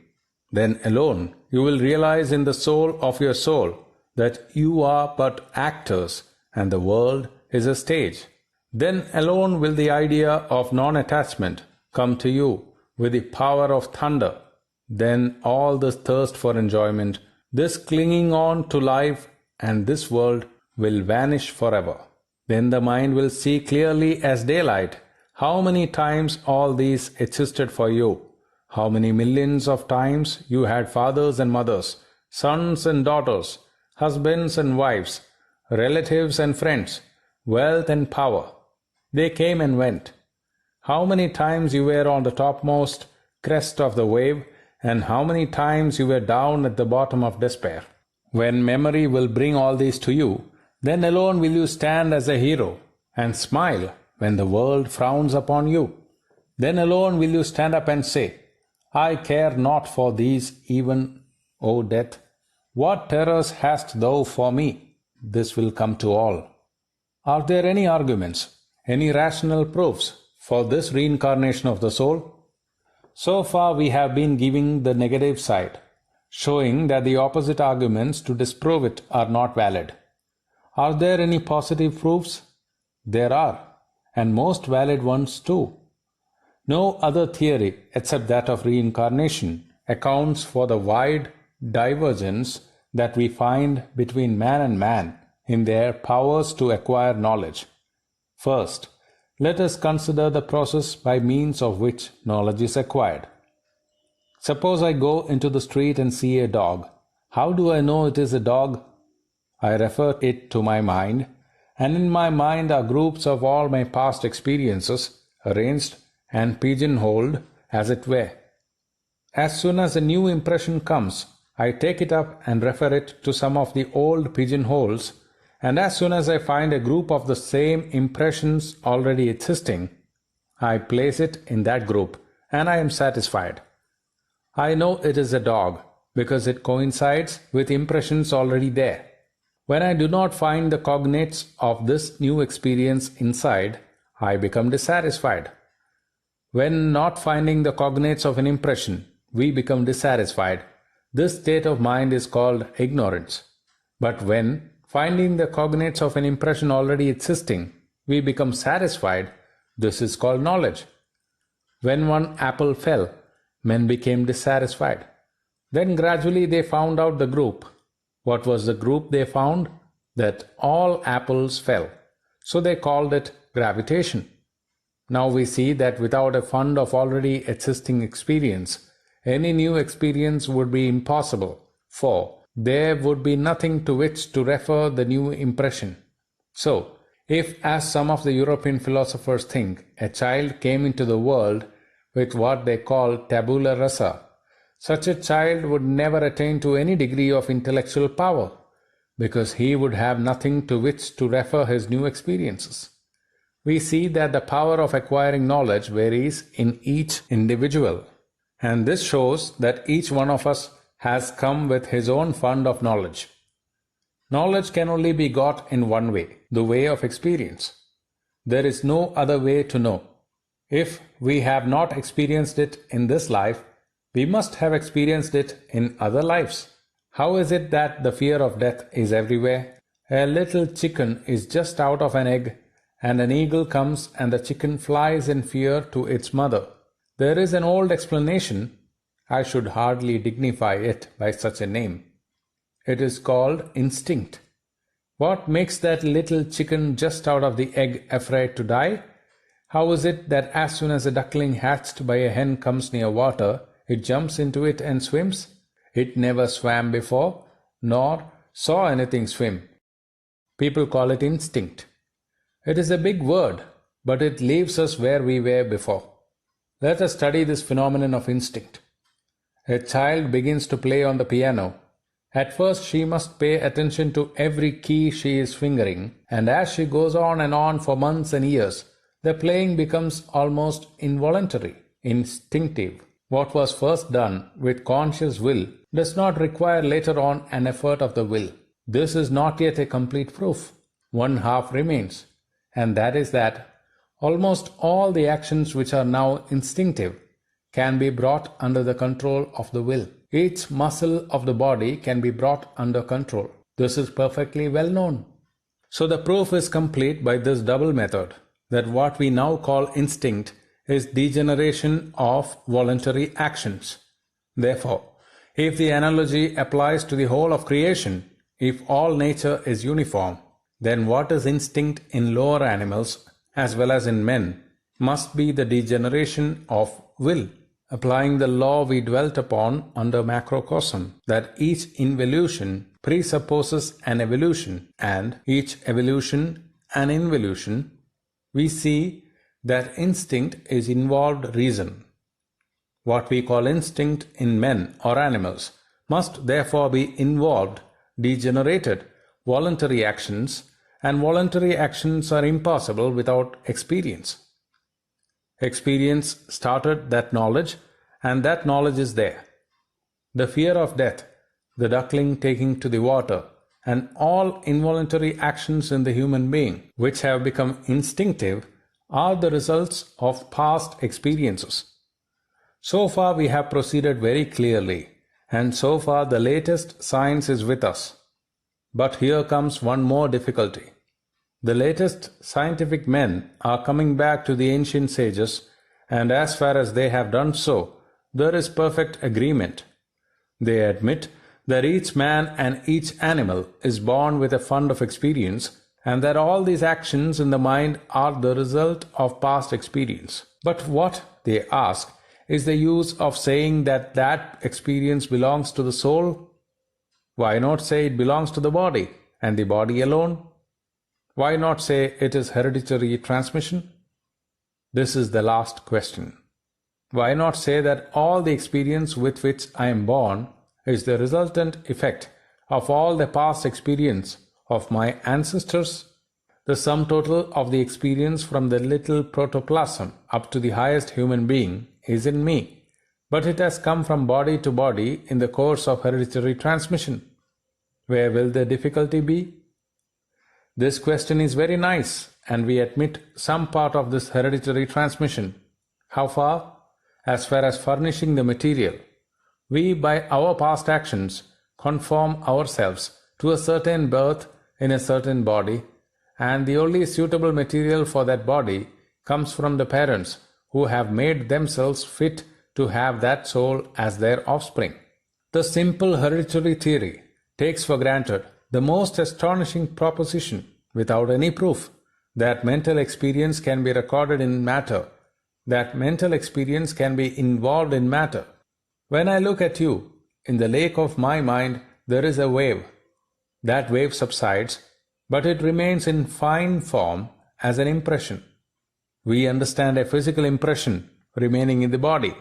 Then alone you will realize in the soul of your soul that you are but actors and the world is a stage. Then alone will the idea of non-attachment come to you with the power of thunder. Then all this thirst for enjoyment, this clinging on to life and this world will vanish forever. Then the mind will see clearly as daylight how many times all these existed for you, how many millions of times you had fathers and mothers, sons and daughters, husbands and wives, relatives and friends, wealth and power. They came and went. How many times you were on the topmost crest of the wave, and how many times you were down at the bottom of despair. When memory will bring all these to you, then alone will you stand as a hero and smile when the world frowns upon you. Then alone will you stand up and say, "I care not for these even, O death. What terrors hast thou for me?" This will come to all. Are there any arguments, any rational proofs for this reincarnation of the soul? So far we have been giving the negative side. showing that the opposite arguments to disprove it are not valid. Are there any positive proofs? There are, and most valid ones too. No other theory except that of reincarnation accounts for the wide divergence that we find between man and man in their powers to acquire knowledge. First, let us consider the process by means of which knowledge is acquired. Suppose I go into the street and see a dog. How do I know it is a dog? I refer it to my mind, and in my mind are groups of all my past experiences, arranged and pigeonholed as it were. As soon as a new impression comes, I take it up and refer it to some of the old pigeonholes, and as soon as I find a group of the same impressions already existing, I place it in that group, and I am satisfied. I know it is a dog because it coincides with impressions already there. When I do not find the cognates of this new experience inside, I become dissatisfied. When not finding the cognates of an impression, we become dissatisfied. This state of mind is called ignorance. But when, finding the cognates of an impression already existing, we become satisfied, this is called knowledge. When one apple fell, men became dissatisfied. Then gradually they found out the group. What was the group they found? That all apples fell. So they called it gravitation. Now we see that without a fund of already existing experience, any new experience would be impossible, for there would be nothing to which to refer the new impression. So, if, as some of the European philosophers think, a child came into the world with what they call tabula rasa, such a child would never attain to any degree of intellectual power, because he would have nothing to which to refer his new experiences. We see that the power of acquiring knowledge varies in each individual, and this shows that each one of us has come with his own fund of knowledge. Knowledge can only be got in one way, the way of experience. There is no other way to know. If we have not experienced it in this life, we must have experienced it in other lives. How is it that the fear of death is everywhere? A little chicken is just out of an egg, and an eagle comes and the chicken flies in fear to its mother. There is an old explanation. I should hardly dignify it by such a name. It is called instinct. What makes that little chicken just out of the egg afraid to die? How is it that as soon as a duckling hatched by a hen comes near water, it jumps into it and swims? It never swam before, nor saw anything swim. People call it instinct. It is a big word, but it leaves us where we were before. Let us study this phenomenon of instinct. A child begins to play on the piano. At first she must pay attention to every key she is fingering, and as she goes on and on for months and years, the playing becomes almost involuntary, instinctive. What was first done with conscious will does not require later on an effort of the will. This is not yet a complete proof. One half remains, and that is that almost all the actions which are now instinctive can be brought under the control of the will. Each muscle of the body can be brought under control. This is perfectly well known. So the proof is complete by this double method, that what we now call instinct is degeneration of voluntary actions. Therefore, if the analogy applies to the whole of creation, if all nature is uniform, then what is instinct in lower animals as well as in men must be the degeneration of will. Applying the law we dwelt upon under macrocosm, that each involution presupposes an evolution and each evolution an involution, we see that instinct is involved reason. What we call instinct in men or animals must therefore be involved, degenerated, voluntary actions, and voluntary actions are impossible without experience. Experience started that knowledge, and that knowledge is there. The fear of death, the duckling taking to the water, and all involuntary actions in the human being, which have become instinctive, are the results of past experiences. So far we have proceeded very clearly, and so far the latest science is with us. But here comes one more difficulty. The latest scientific men are coming back to the ancient sages, and as far as they have done so, there is perfect agreement. They admit that each man and each animal is born with a fund of experience, and that all these actions in the mind are the result of past experience. But what, they ask, is the use of saying that that experience belongs to the soul? Why not say it belongs to the body, and the body alone? Why not say it is hereditary transmission? This is the last question. Why not say that all the experience with which I am born is the resultant effect of all the past experience of my ancestors? The sum total of the experience from the little protoplasm up to the highest human being is in me, but it has come from body to body in the course of hereditary transmission. Where will the difficulty be? This question is very nice, and we admit some part of this hereditary transmission. How far? As far as furnishing the material. We, by our past actions, conform ourselves to a certain birth in a certain body, and the only suitable material for that body comes from the parents who have made themselves fit to have that soul as their offspring. The simple hereditary theory takes for granted the most astonishing proposition, without any proof, that mental experience can be recorded in matter, that mental experience can be involved in matter. When I look at you, in the lake of my mind there is a wave. That wave subsides, but it remains in fine form as an impression. We understand a physical impression remaining in the body.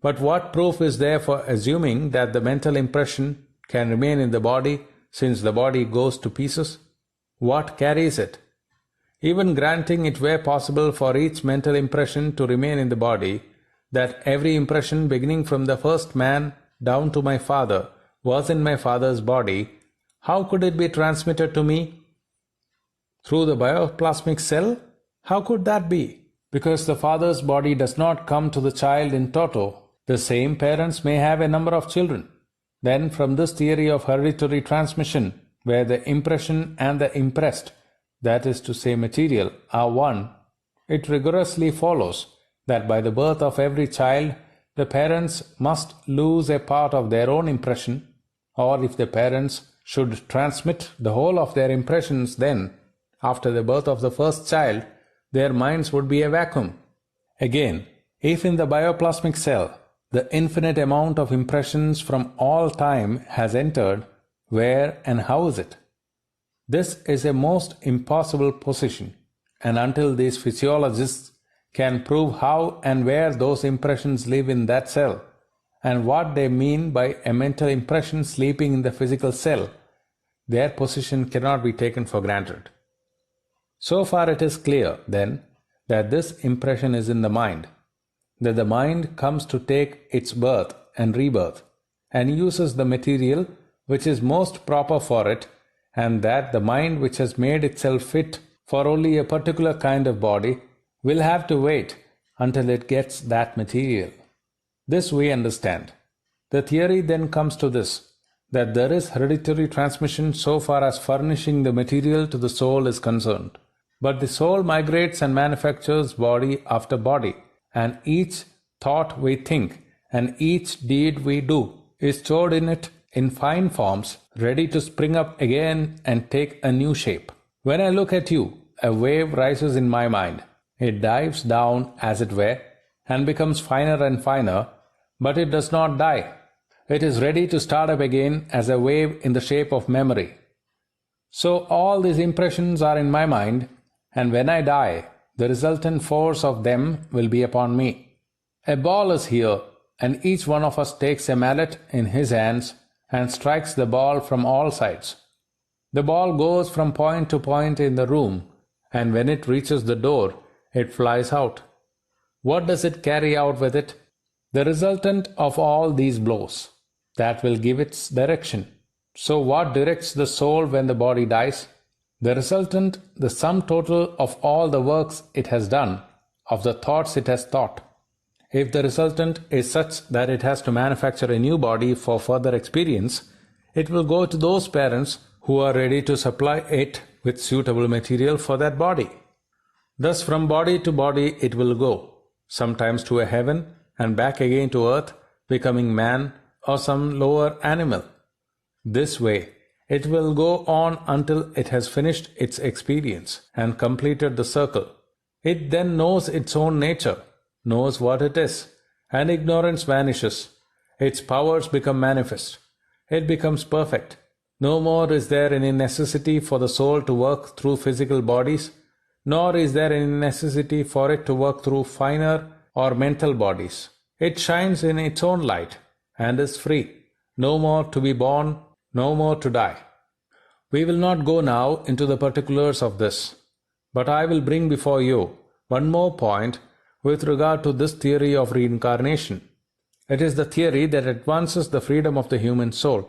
But what proof is there for assuming that the mental impression can remain in the body since the body goes to pieces? What carries it? Even granting it were possible for each mental impression to remain in the body, that every impression beginning from the first man down to my father was in my father's body, how could it be transmitted to me? Through the bioplasmic cell? How could that be? Because the father's body does not come to the child in toto. The same parents may have a number of children. Then from this theory of hereditary transmission, where the impression and the impressed, that is to say material, are one, it rigorously follows that by the birth of every child, the parents must lose a part of their own impression, or if the parents should transmit the whole of their impressions, then, after the birth of the first child, their minds would be a vacuum. Again, if in the bioplasmic cell, the infinite amount of impressions from all time has entered, where and how is it? This is a most impossible position, and until these physiologists can prove how and where those impressions live in that cell, and what they mean by a mental impression sleeping in the physical cell, their position cannot be taken for granted. So far it is clear, then, that this impression is in the mind, that the mind comes to take its birth and rebirth, and uses the material which is most proper for it, and that the mind which has made itself fit for only a particular kind of body will have to wait until it gets that material. This we understand. The theory then comes to this, that there is hereditary transmission so far as furnishing the material to the soul is concerned. But the soul migrates and manufactures body after body, and each thought we think and each deed we do is stored in it in fine forms, ready to spring up again and take a new shape. When I look at you, a wave rises in my mind. It dives down, as it were, and becomes finer and finer, but it does not die. It is ready to start up again as a wave in the shape of memory. So all these impressions are in my mind, and when I die, the resultant force of them will be upon me. A ball is here, and each one of us takes a mallet in his hands and strikes the ball from all sides. The ball goes from point to point in the room, and when it reaches the door, it flies out. What does it carry out with it? The resultant of all these blows. That will give its direction. So what directs the soul when the body dies? The resultant, the sum total of all the works it has done, of the thoughts it has thought. If the resultant is such that it has to manufacture a new body for further experience, it will go to those parents who are ready to supply it with suitable material for that body. Thus from body to body it will go, sometimes to a heaven and back again to earth, becoming man or some lower animal. This way, it will go on until it has finished its experience and completed the circle. It then knows its own nature, knows what it is, and ignorance vanishes. Its powers become manifest. It becomes perfect. No more is there any necessity for the soul to work through physical bodies, nor is there any necessity for it to work through finer or mental bodies. It shines in its own light and is free, no more to be born, no more to die. We will not go now into the particulars of this, but I will bring before you one more point with regard to this theory of reincarnation. It is the theory that advances the freedom of the human soul.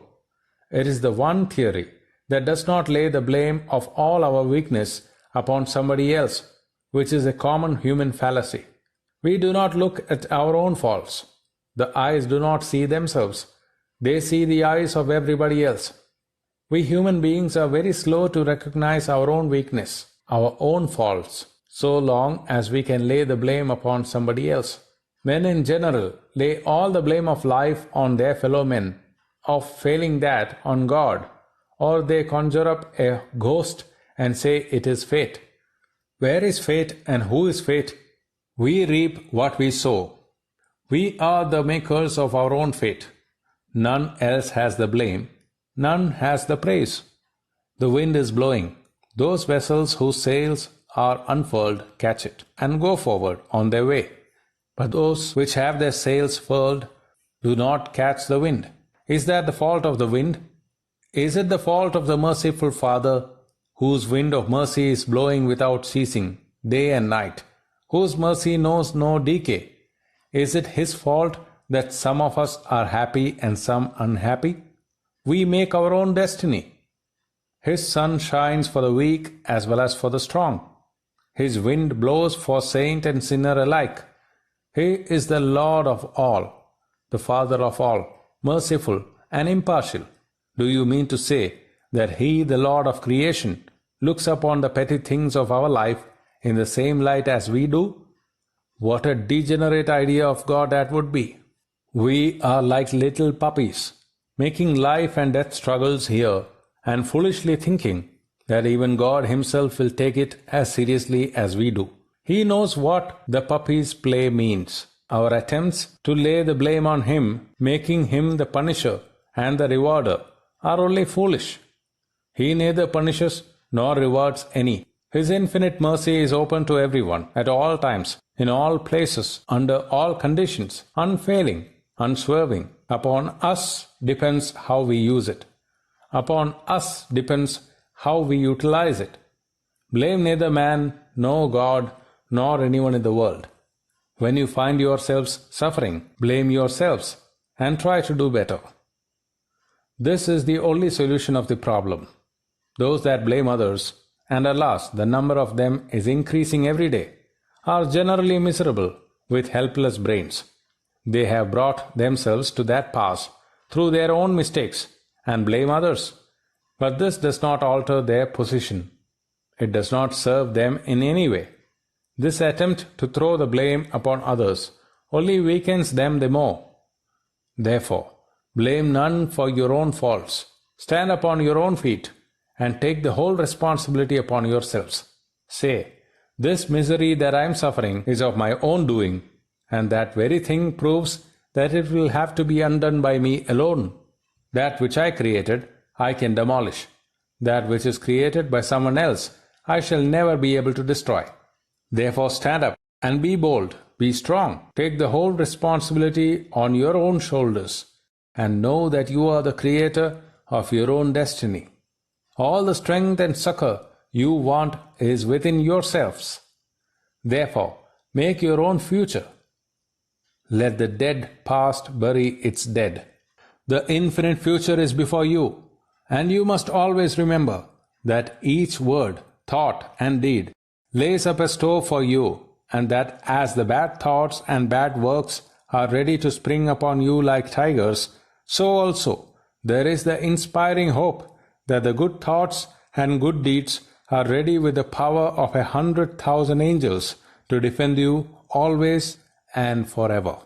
It is the one theory that does not lay the blame of all our weakness upon somebody else, which is a common human fallacy. We do not look at our own faults. The eyes do not see themselves. They see the eyes of everybody else. We human beings are very slow to recognize our own weakness, our own faults, so long as we can lay the blame upon somebody else. Men in general lay all the blame of life on their fellow men, of failing that on God, or they conjure up a ghost and say it is fate. Where is fate and who is fate? We reap what we sow. We are the makers of our own fate. None else has the blame. None has the praise. The wind is blowing. Those vessels whose sails are unfurled catch it and go forward on their way. But those which have their sails furled do not catch the wind. Is that the fault of the wind? Is it the fault of the merciful Father, whose wind of mercy is blowing without ceasing, day and night, whose mercy knows no decay? Is it His fault that some of us are happy and some unhappy? We make our own destiny. His sun shines for the weak as well as for the strong. His wind blows for saint and sinner alike. He is the Lord of all, the Father of all, merciful and impartial. Do you mean to say that He, the Lord of creation, looks upon the petty things of our life in the same light as we do? What a degenerate idea of God that would be! We are like little puppies, making life and death struggles here, and foolishly thinking that even God Himself will take it as seriously as we do. He knows what the puppy's play means. Our attempts to lay the blame on Him, making Him the punisher and the rewarder, are only foolish. He neither punishes nor rewards any. His infinite mercy is open to everyone, at all times, in all places, under all conditions, unfailing, unswerving. Upon us depends how we use it. Upon us depends how we utilize it. Blame neither man, nor God, nor anyone in the world. When you find yourselves suffering, blame yourselves and try to do better. This is the only solution of the problem. Those that blame others, and alas, the number of them is increasing every day, are generally miserable with helpless brains. They have brought themselves to that pass through their own mistakes and blame others. But this does not alter their position. It does not serve them in any way. This attempt to throw the blame upon others only weakens them the more. Therefore, blame none for your own faults. Stand upon your own feet and take the whole responsibility upon yourselves. Say, this misery that I am suffering is of my own doing, and that very thing proves that it will have to be undone by me alone. That which I created, I can demolish. That which is created by someone else, I shall never be able to destroy. Therefore stand up and be bold, be strong, take the whole responsibility on your own shoulders, and know that you are the creator of your own destiny. All the strength and succor you want is within yourselves. Therefore, make your own future. Let the dead past bury its dead. The infinite future is before you, and you must always remember that each word, thought, and deed lays up a store for you and that as the bad thoughts and bad works are ready to spring upon you like tigers, so also there is the inspiring hope that the good thoughts and good deeds are ready with the power of 100,000 angels to defend you always and forever.